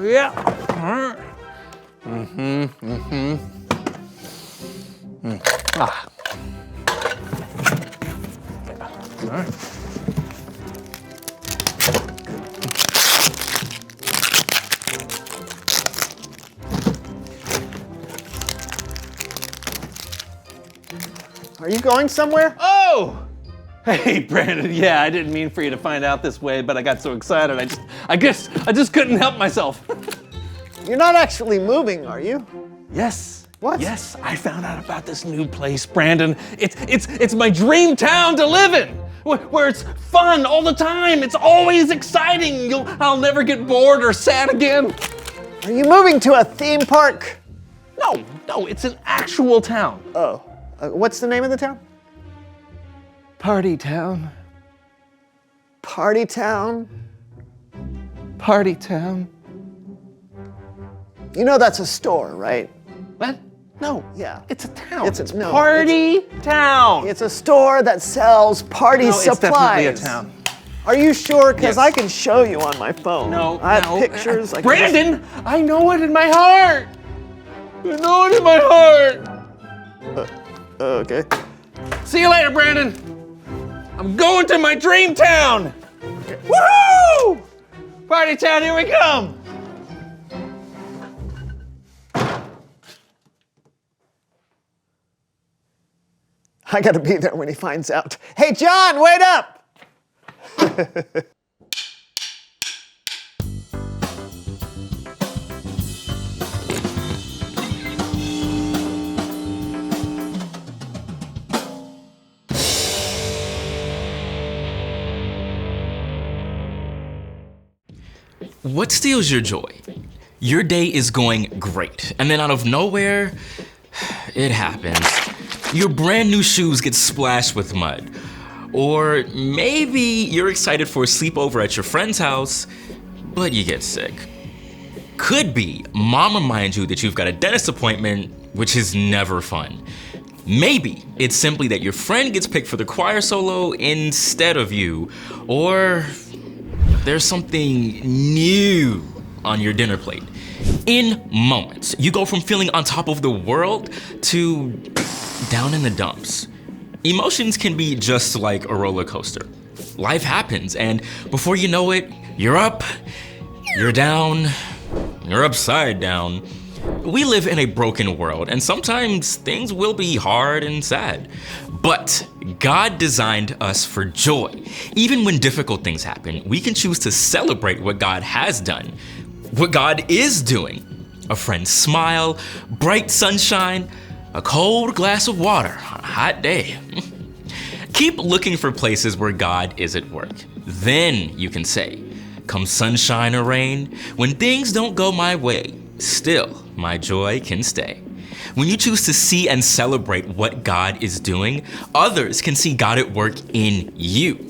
Yeah. Ah. Are you going somewhere? Oh! Hey, Brandon. Yeah, I didn't mean for you to find out this way, but I got so excited. I just couldn't help myself. You're not actually moving, are you? Yes. What? Yes, I found out about this new place, Brandon. It's my dream town to live in, where it's fun all the time. It's always exciting. I'll never get bored or sad again. Are you moving to a theme park? No, it's an actual town. Oh, what's the name of the town? Party town. Party Town? Party town. You know that's a store, right? What? No. Yeah. It's a town. It's no, Party town. It's a store that sells party No, supplies. it's definitely a town. Are you sure? Because Yes. I can show you on my phone. I have pictures. I can Brandon, I know it in my heart. I know it in my heart. Okay. See you later, Brandon. I'm going to my dream town. Woohoo! Party town, here we come. I gotta be there when he finds out. Hey, John, wait up! What steals your joy? Your day is going great, and then out of nowhere, it happens. Your brand new shoes get splashed with mud. Or maybe you're excited for a sleepover at your friend's house, but you get sick. Could be mom reminds you that you've got a dentist appointment, which is never fun. Maybe it's simply that your friend gets picked for the choir solo instead of you, or there's something new on your dinner plate. In moments, you go from feeling on top of the world to down in the dumps. Emotions can be just like a roller coaster. Life happens, and before you know it, you're up, you're down, you're upside down. We live in a broken world, and sometimes things will be hard and sad. But God designed us for joy. Even when difficult things happen, we can choose to celebrate what God has done, what God is doing. A friend's smile, bright sunshine, a cold glass of water on a hot day. Keep looking for places where God is at work. Then you can say, come sunshine or rain, when things don't go my way, still my joy can stay. When you choose to see and celebrate what God is doing, others can see God at work in you.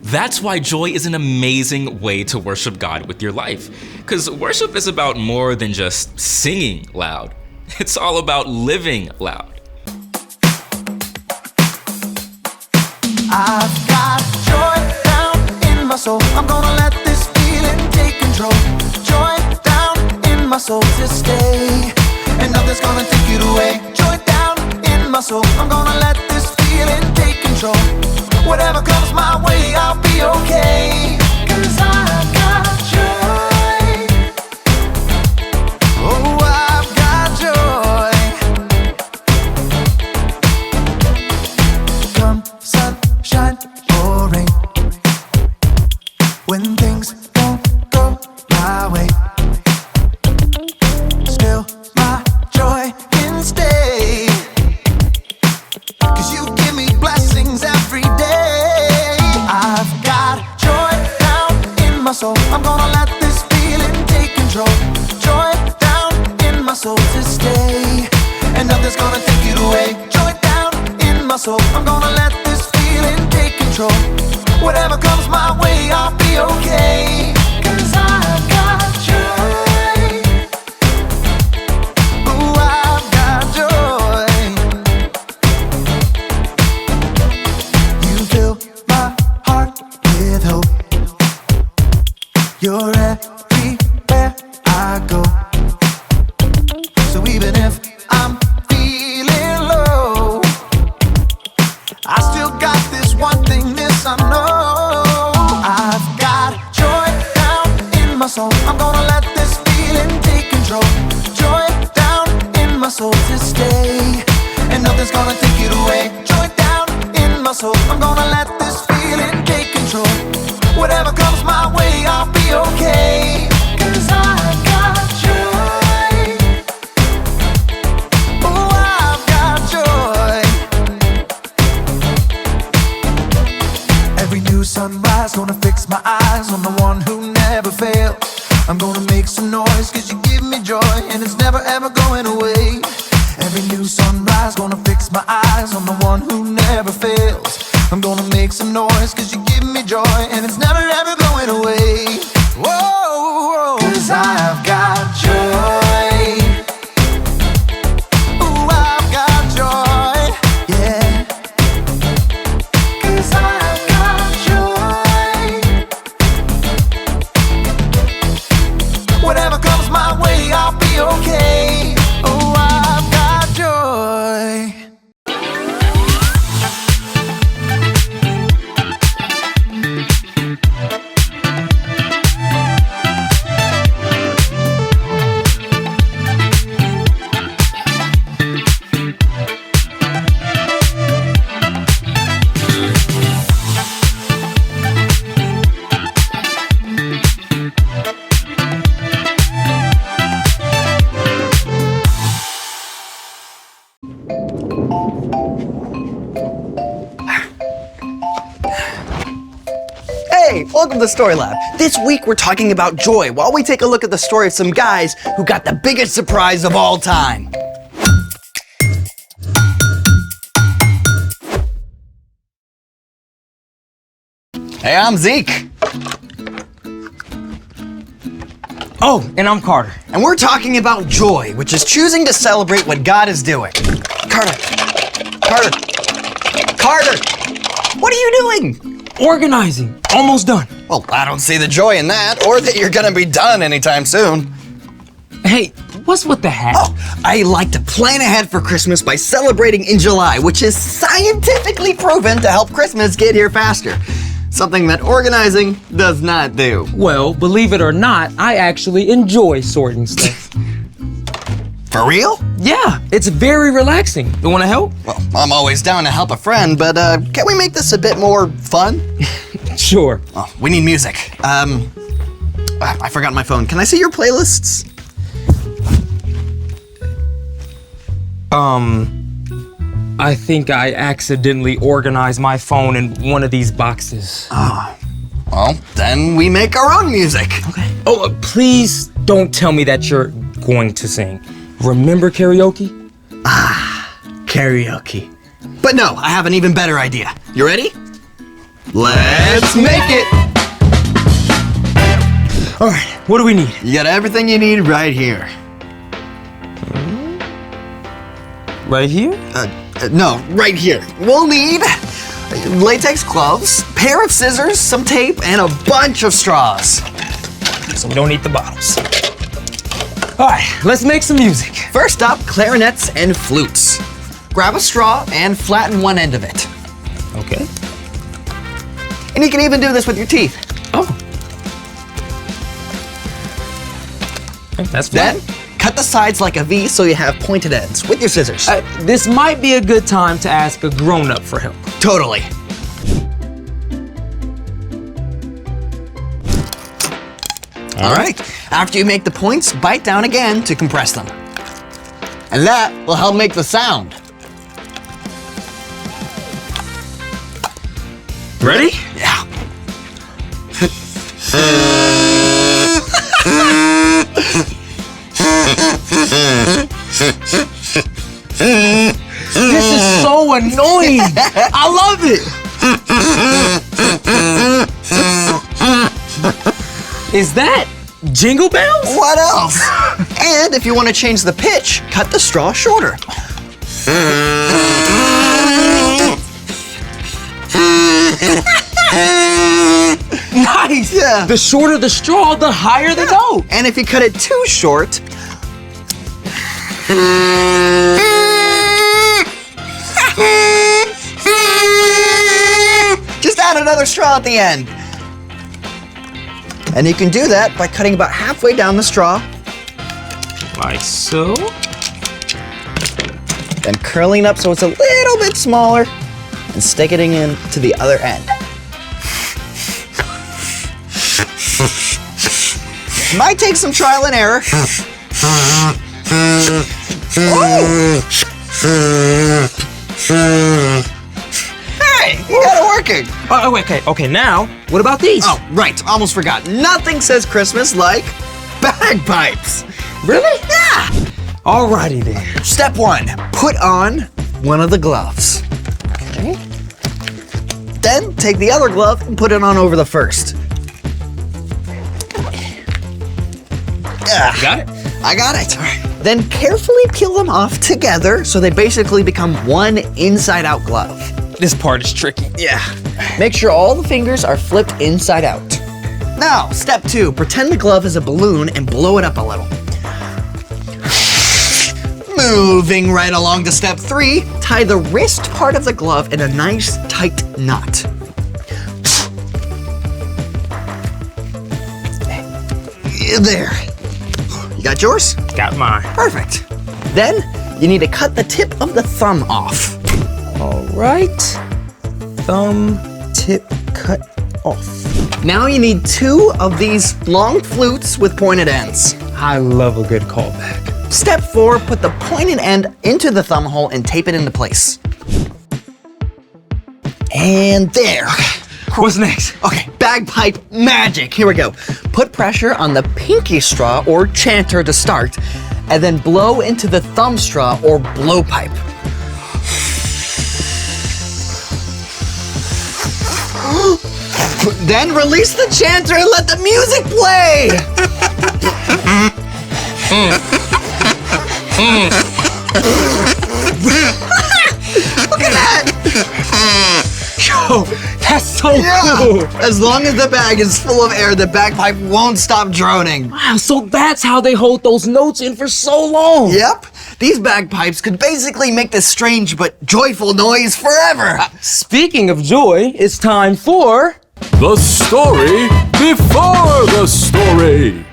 That's why joy is an amazing way to worship God with your life. Because worship is about more than just singing loud. It's all about living loud. I've got joy down in my soul. I'm gonna let this feeling take control. Joy down in my soul to stay, and nothing's gonna take it away. Joy down in my soul. I'm gonna let this feeling take control. Whatever comes my way, I'll be okay. 'Cause I've got joy. Oh, I've got joy. Come sunshine or rain, when things don't go my way, still my joy can stay. 'Cause you give me blessings every day. I've got joy down in my soul. I'm gonna let this feeling take control. Joy down in my soul to stay, and nothing's gonna take it away. Joy down in my soul. I'm gonna let this feeling take control. Whatever comes my way, I'll be okay. 'Cause I've got joy. Oh, I've got joy. You fill my heart with hope. You're everywhere I soul. I'm gonna let this feeling take control. Whatever comes my way, I'll be okay. 'Cause I've got joy. Oh, I've got joy. Every new sunrise gonna fix my eyes on the one who never fails. I'm gonna make some noise 'cause you give me joy and it's never ever going away. Every new sunrise gonna fix my eyes on the one who never fails. I'm gonna make some noise 'cause you give me joy and it's never ever going away. Whoa, 'cause I've got joy. Ooh, I've got joy, yeah. 'Cause I've got joy. Whatever comes my way, I'll be okay. Oh, I've got joy. Hey, welcome to Story Lab. This week we're talking about joy while we take a look at the story of some guys who got the biggest surprise of all time. Hey, I'm Zeke. Oh, and I'm Carter. And we're talking about joy, which is choosing to celebrate what God is doing. Carter! What are you doing? Organizing. Almost done. Well, I don't see the joy in that, or that you're gonna be done anytime soon. Hey, what's with the hat? Oh, I like to plan ahead for Christmas by celebrating in July, which is scientifically proven to help Christmas get here faster. Something that organizing does not do. Well, believe it or not, I actually enjoy sorting stuff. For real? Yeah, it's very relaxing. You wanna help? Well, I'm always down to help a friend, but can we make this a bit more fun? Sure. Oh, we need music. I forgot my phone. Can I see your playlists? I think I accidentally organized my phone in one of these boxes. Well, then we make our own music. Okay. Oh, please don't tell me that you're going to sing. Remember karaoke? Karaoke. But no, I have an even better idea. You ready? Let's make it! All right, what do we need? You got everything you need right here. Right here? No, right here. We'll need latex gloves, pair of scissors, some tape, and a bunch of straws. So we don't need the bottles. All right, let's make some music. First up, clarinets and flutes. Grab a straw and flatten one end of it. Okay. And you can even do this with your teeth. Oh. Okay, that's fine. Then, cut the sides like a V so you have pointed ends with your scissors. This might be a good time to ask a grown-up for help. Totally. All right, after you make the points, bite down again to compress them. And that will help make the sound. Ready? Yeah. This is so annoying. I love it. Is that Jingle Bells? What else? And if you want to change the pitch, cut the straw shorter. Nice. Yeah. The shorter the straw, the higher the note. And if you cut it too short, just add another straw at the end. And you can do that by cutting about halfway down the straw Like so. and curling up so it's a little bit smaller. and stick it in to the other end. Might take some trial and error. Hey, you got it working. Oh, okay, now, what about these? Oh, right, almost forgot. Nothing says Christmas like bagpipes. Really? Yeah. Alrighty then. Step 1, put on one of the gloves. Okay. Then take the other glove and put it on over the first. Got it? I got it. Then carefully peel them off together so they basically become one inside-out glove. This part is tricky. Yeah. Make sure all the fingers are flipped inside out. Now, step 2, pretend the glove is a balloon and blow it up a little. Moving right along to step 3, tie the wrist part of the glove in a nice tight knot. There. You got yours? Got mine. Perfect. Then you need to cut the tip of the thumb off. All right. Thumb tip cut off. Now you need 2 of these long flutes with pointed ends. I love a good callback. Step 4, put the pointed end into the thumb hole and tape it into place. And there. What's next? Okay, bagpipe magic. Here we go. Put pressure on the pinky straw or chanter to start, and then blow into the thumb straw or blowpipe. Then release the chanter and let the music play. Look at that. Yo, that's so Yeah. cool. As long as the bag is full of air, the bagpipe won't stop droning. Wow, so that's how they hold those notes in for so long. Yep. These bagpipes could basically make this strange but joyful noise forever. Speaking of joy, it's time for... The story before the story.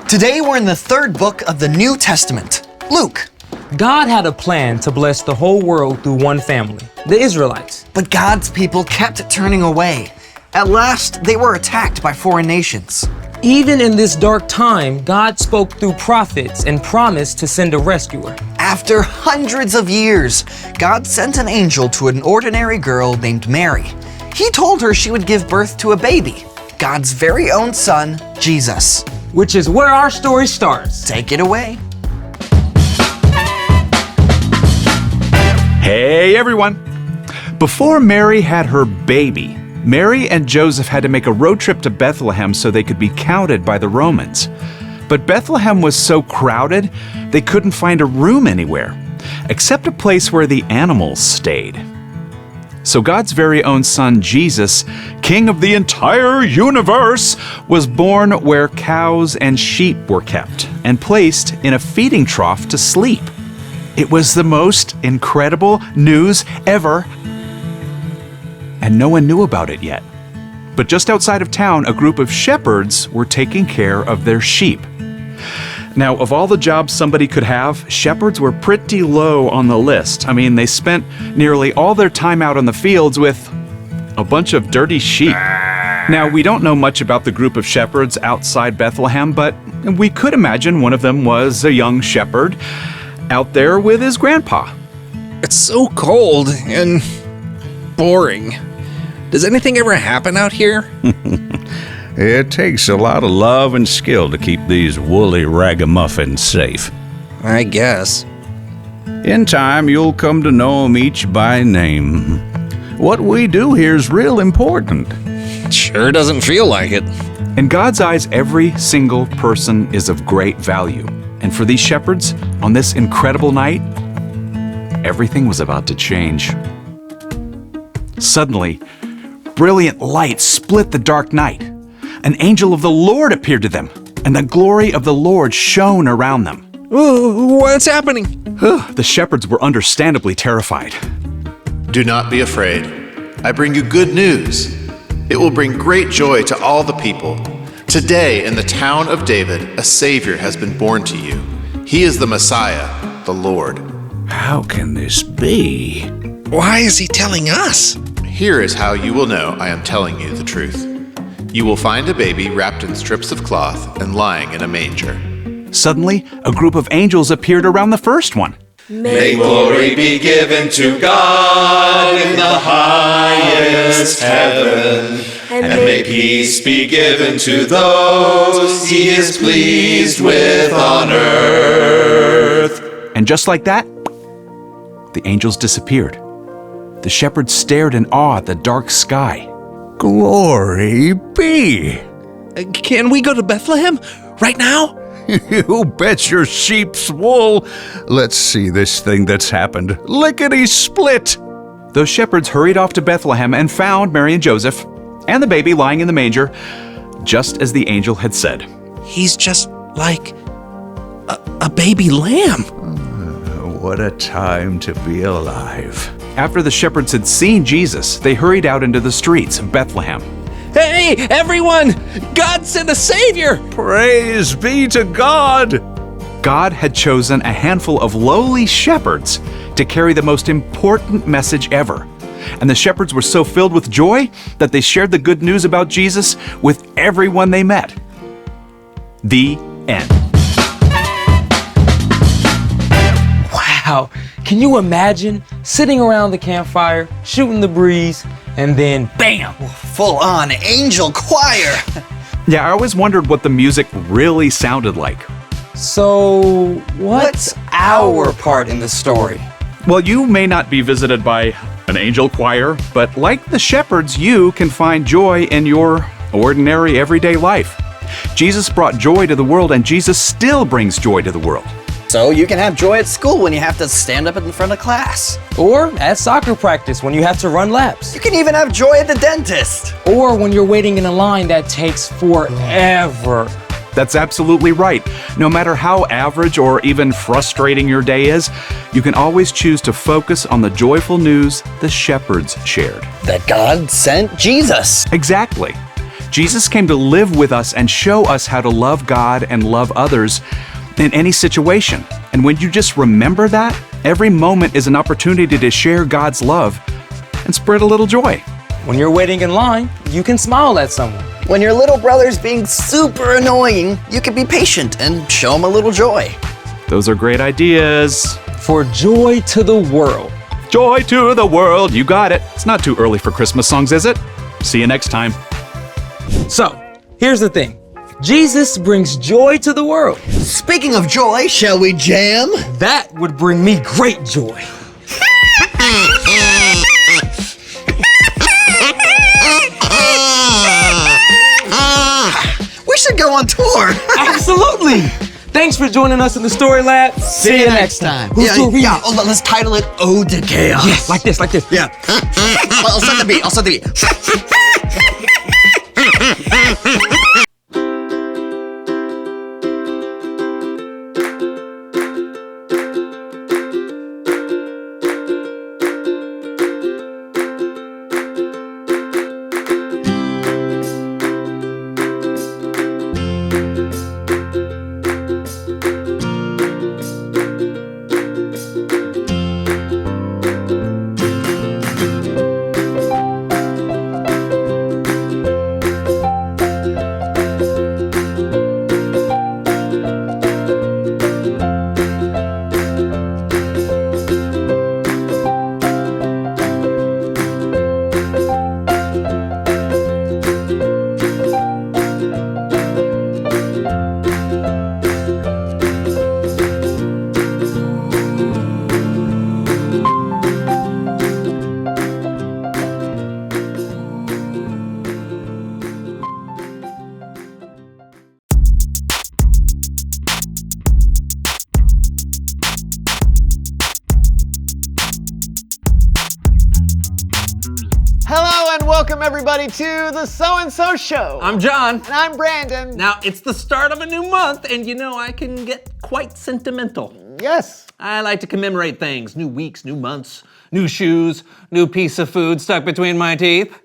Today we're in the 3rd book of the New Testament, Luke. God had a plan to bless the whole world through one family, the Israelites. But God's people kept turning away. At last, they were attacked by foreign nations. Even in this dark time, God spoke through prophets and promised to send a rescuer. After hundreds of years, God sent an angel to an ordinary girl named Mary. He told her she would give birth to a baby, God's very own son, Jesus. Which is where our story starts. Take it away. Hey everyone! Before Mary had her baby, Mary and Joseph had to make a road trip to Bethlehem so they could be counted by the Romans. But Bethlehem was so crowded, they couldn't find a room anywhere, except a place where the animals stayed. So God's very own son, Jesus, king of the entire universe, was born where cows and sheep were kept and placed in a feeding trough to sleep. It was the most incredible news ever, and no one knew about it yet. But just outside of town, a group of shepherds were taking care of their sheep. Now, of all the jobs somebody could have, shepherds were pretty low on the list. I mean, they spent nearly all their time out on the fields with a bunch of dirty sheep. Now, we don't know much about the group of shepherds outside Bethlehem, but we could imagine one of them was a young shepherd out there with his grandpa. It's so cold and boring. Does anything ever happen out here? It takes a lot of love and skill to keep these woolly ragamuffins safe. I guess. In time, you'll come to know 'em each by name. What we do here's real important. Sure doesn't feel like it. In God's eyes, every single person is of great value. And for these shepherds, on this incredible night, everything was about to change. Suddenly, brilliant light split the dark night. An angel of the Lord appeared to them, and the glory of the Lord shone around them. What's happening? The shepherds were understandably terrified. Do not be afraid. I bring you good news. It will bring great joy to all the people. Today, in the town of David, a Savior has been born to you. He is the Messiah, the Lord. How can this be? why is he telling us? Here is how you will know I am telling you the truth. You will find a baby wrapped in strips of cloth and lying in a manger. Suddenly, a group of angels appeared around the first one. May glory be given to God in the highest heaven, and may peace be given to those he is pleased with on earth. And just like that, the angels disappeared. The shepherds stared in awe at the dark sky. Glory be! Can we go to Bethlehem right now? You bet your sheep's wool. Let's see this thing that's happened. Lickety-split! Those shepherds hurried off to Bethlehem and found Mary and Joseph and the baby lying in the manger, just as the angel had said. He's just like a baby lamb. What a time to be alive. After the shepherds had seen Jesus, they hurried out into the streets of Bethlehem. Hey, everyone! God sent a savior! Praise be to God! God had chosen a handful of lowly shepherds to carry the most important message ever. And the shepherds were so filled with joy that they shared the good news about Jesus with everyone they met. The end. Wow, can you imagine sitting around the campfire, shooting the breeze, and then bam! Full-on angel choir. Yeah, I always wondered what the music really sounded like. So, what's our part in the story? Well, you may not be visited by an angel choir, but like the shepherds, you can find joy in your ordinary everyday life. Jesus brought joy to the world, and Jesus still brings joy to the world. So you can have joy at school when you have to stand up in front of class. Or at soccer practice when you have to run laps. You can even have joy at the dentist. Or when you're waiting in a line that takes forever. That's absolutely right. No matter how average or even frustrating your day is, you can always choose to focus on the joyful news the shepherds shared. That God sent Jesus. Exactly. Jesus came to live with us and show us how to love God and love others in any situation. And when you just remember that, every moment is an opportunity to share God's love and spread a little joy. When you're waiting in line, you can smile at someone. When your little brother's being super annoying, you can be patient and show him a little joy. Those are great ideas. For joy to the world. Joy to the world, you got it. It's not too early for Christmas songs, is it? See you next time. So, here's the thing. Jesus brings joy to the world. Speaking of joy, shall we jam? That would bring me great joy. We should go on tour. Absolutely. Thanks for joining us in the Story Lab. See you next time. Yeah, oh, let's title it Ode to Chaos. Yes, like this. Yeah. I'll set the beat. Hello and welcome everybody to the So-and-So Show. I'm John. And I'm Brandon. Now, it's the start of a new month, and you know I can get quite sentimental. Yes. I like to commemorate things. New weeks, new months, new shoes, new piece of food stuck between my teeth.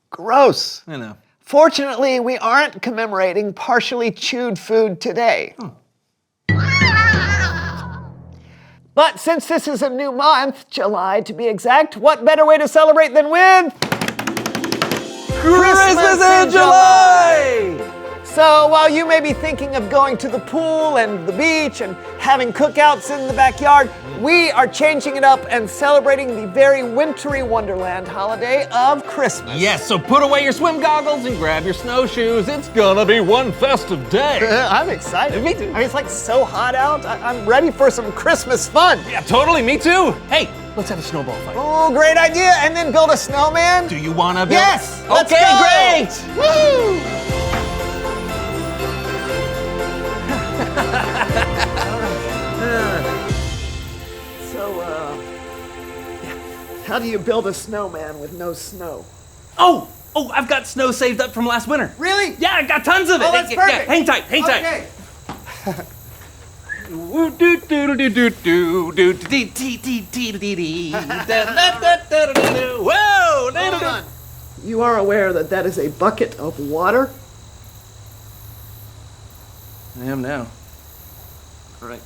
Gross. I know. Fortunately, we aren't commemorating partially chewed food today. But since this is a new month, July to be exact, what better way to celebrate than with Christmas in July! So while you may be thinking of going to the pool and the beach and having cookouts in the backyard, we are changing it up and celebrating the very wintry wonderland holiday of Christmas. Yes, so put away your swim goggles and grab your snowshoes. It's gonna be one festive day. I'm excited. Me too. I mean, it's like so hot out. I'm ready for some Christmas fun. Yeah, totally, me too. Hey, let's have a snowball fight. Oh, great idea. And then build a snowman? Do you wanna build? Yes! Let's Okay, go! great! Woo! How do you build a snowman with no snow? Oh, I've got snow saved up from last winter. Really? Yeah, I got tons of it. Oh, that's Yeah, perfect. hang tight, hang tight. Okay. Whoa! Hold on. You are aware that that is a bucket of water? I am now. All right.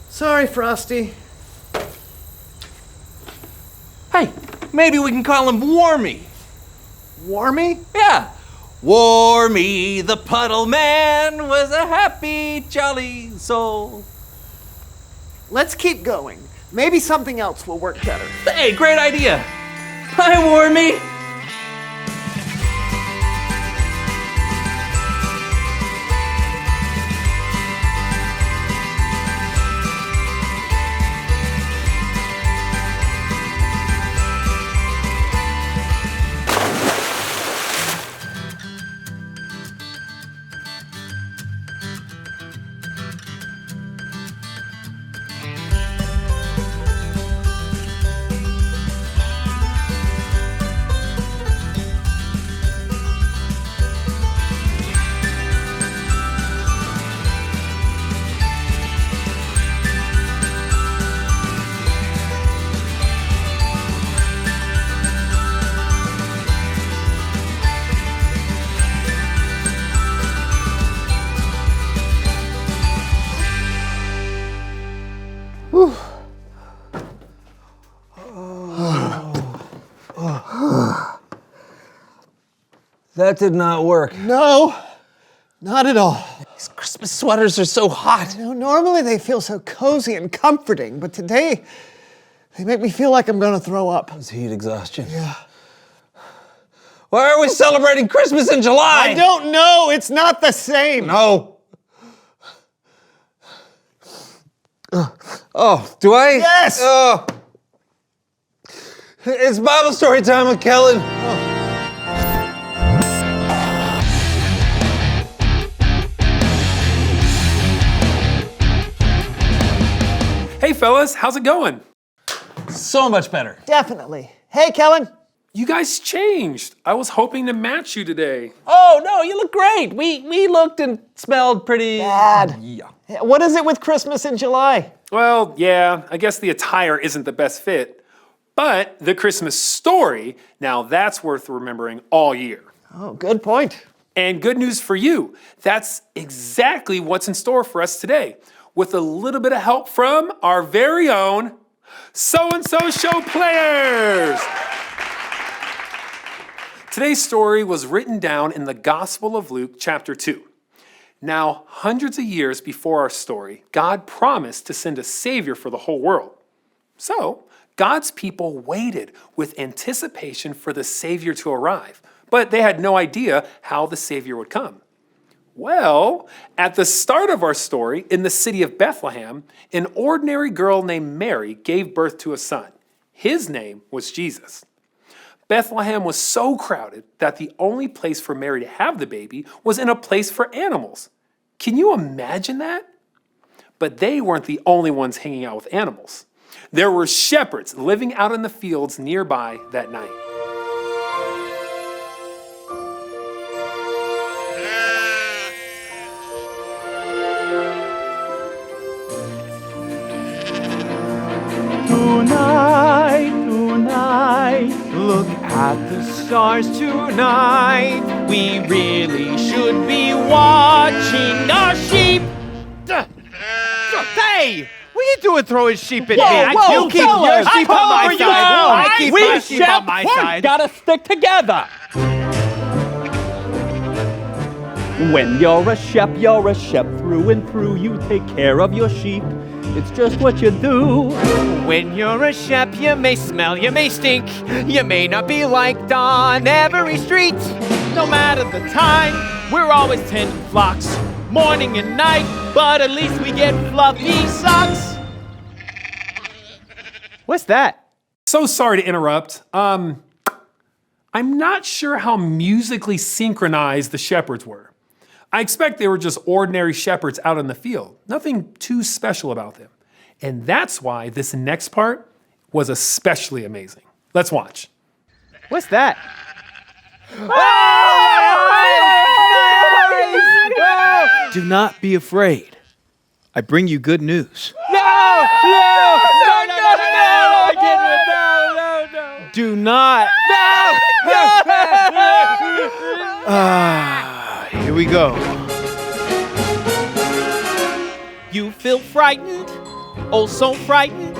Sorry, Frosty. Hey, maybe we can call him Warmy. Warmy? Yeah. Warmy, the puddle man, was a happy, jolly soul. Let's keep going. Maybe something else will work better. Hey, great idea. Hi, Warmy. That did not work. No, not at all. These Christmas sweaters are so hot. You know, normally they feel so cozy and comforting, but today they make me feel like I'm gonna throw up. It's heat exhaustion. Yeah. Why are we celebrating Christmas in July? I don't know. It's not the same. No. Oh, do I? Yes. Oh. It's Bible story time with Kellen. Hey fellas, how's it going? So much better. Definitely. Hey, Kellen. You guys changed. I was hoping to match you today. Oh, no, you look great. We looked and smelled pretty... Bad. Yeah. What is it with Christmas in July? Well, yeah, I guess the attire isn't the best fit. But the Christmas story, now that's worth remembering all year. Oh, good point. And good news for you, that's exactly what's in store for us today, with a little bit of help from our very own So-and-So Show players. Today's story was written down in the Gospel of Luke, chapter 2. Now, hundreds of years before our story, God promised to send a Savior for the whole world. So, God's people waited with anticipation for the Savior to arrive, but they had no idea how the Savior would come. Well, at the start of our story, in the city of Bethlehem, an ordinary girl named Mary gave birth to a son. His name was Jesus. Bethlehem was so crowded that the only place for Mary to have the baby was in a place for animals. Can you imagine that? But they weren't the only ones hanging out with animals. There were shepherds living out in the fields nearby that night. at the stars tonight. We really should be watching our sheep. Hey! What are you doing throwing sheep at me? You keep your sheep on my side. I keep my sheep on my side. Gotta stick together. When you're a shep through and through. You take care of your sheep. It's just what you do. When you're a shep, you may smell, you may stink. You may not be liked on every street. No matter the time, we're always tending flocks, morning and night, but at least we get fluffy socks. What's that? So sorry to interrupt. I'm not sure how musically synchronized the shepherds were. I expect they were just ordinary shepherds out in the field. Nothing too special about them. And that's why this next part was especially amazing. Let's watch. What's that? Do not be afraid. I bring you good news. No! Do not. Here we go. You feel frightened, oh so frightened.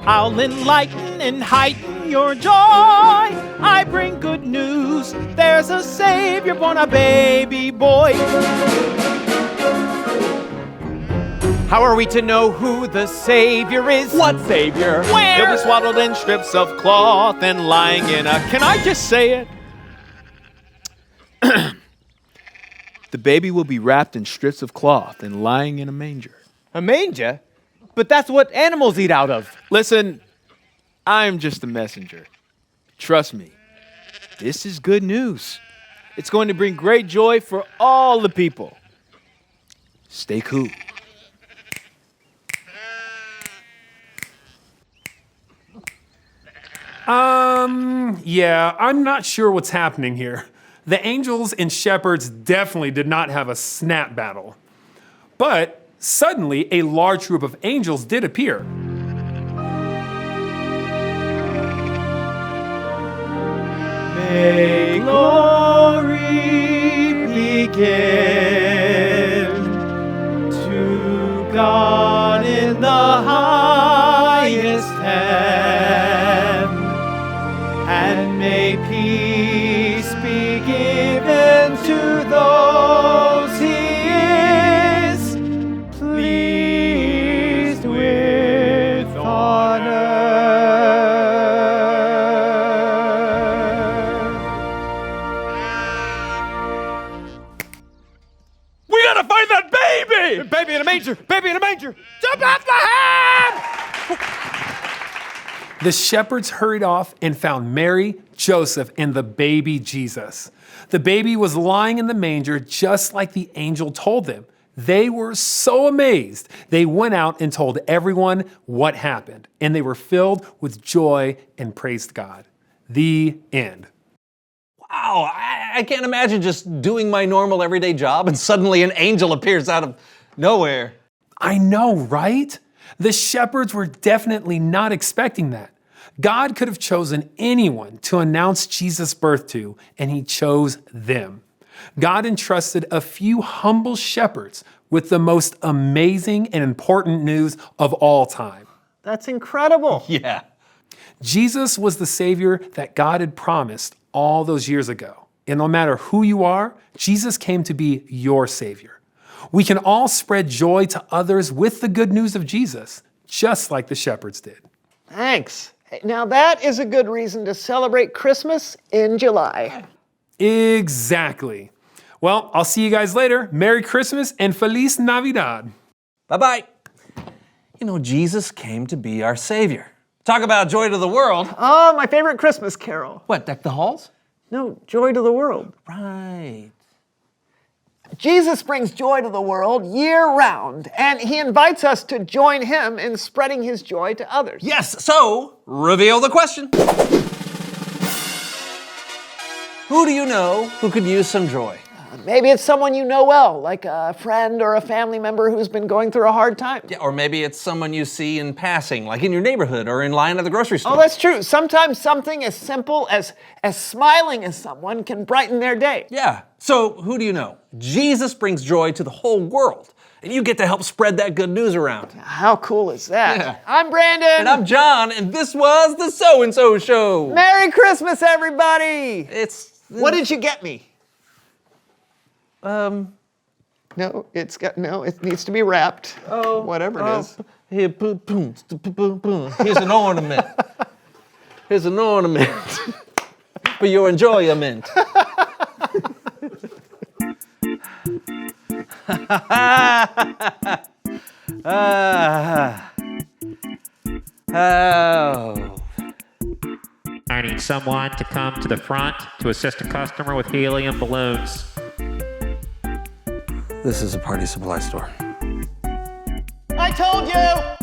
I'll enlighten and heighten your joy. I bring good news. There's a Savior born, a baby boy. How are we to know who the Savior is? What Savior? Where? He'll be swaddled in strips of cloth and lying in a... Can I just say it? The baby will be wrapped in strips of cloth and lying in a manger. A manger? But that's what animals eat out of. Listen, I'm just a messenger. Trust me, this is good news. It's going to bring great joy for all the people. Stay cool. Yeah, I'm not sure what's happening here. The angels and shepherds definitely did not have a snap battle. But suddenly, a large group of angels did appear. May glory begin to God in the highest heaven, and may peace be given to those He is pleased with on earth. We gotta find that baby! Baby in a manger! Baby in a manger! To Bethlehem! The shepherds hurried off and found Mary, Joseph, and the baby Jesus. The baby was lying in the manger just like the angel told them. They were so amazed. They went out and told everyone what happened, and they were filled with joy and praised God. The end. Wow, I can't imagine just doing my normal everyday job and suddenly an angel appears out of nowhere. I know, right? The shepherds were definitely not expecting that. God could have chosen anyone to announce Jesus' birth to, and He chose them. God entrusted a few humble shepherds with the most amazing and important news of all time. That's incredible. Yeah. Jesus was the Savior that God had promised all those years ago. And no matter who you are, Jesus came to be your Savior. We can all spread joy to others with the good news of Jesus, just like the shepherds did. Thanks. Now that is a good reason to celebrate Christmas in July. Exactly. Well, I'll see you guys later. Merry Christmas and Feliz Navidad. Bye-bye. You know, Jesus came to be our Savior. Talk about joy to the world. Oh, my favorite Christmas carol. What, Deck the Halls? No, Joy to the World. Right. Jesus brings joy to the world year-round, and He invites us to join Him in spreading His joy to others. Yes, so reveal the question. Who do you know who could use some joy? Maybe it's someone you know well, like a friend or a family member who's been going through a hard time. Yeah, or maybe it's someone you see in passing, like in your neighborhood or in line at the grocery store. Oh, that's true. Sometimes something as simple as smiling at someone can brighten their day. Yeah. So who do you know? Jesus brings joy to the whole world, and you get to help spread that good news around. How cool is that? Yeah. I'm Brandon. And I'm John, and this was the So and So Show. Merry Christmas, everybody. What did you get me? No, it needs to be wrapped. Oh, whatever it is. Here, boom, boom, boom, boom. Here's an ornament. Here's an ornament for your enjoyment. Oh. I need someone to come to the front to assist a customer with helium balloons. This is a party supply store. I told you!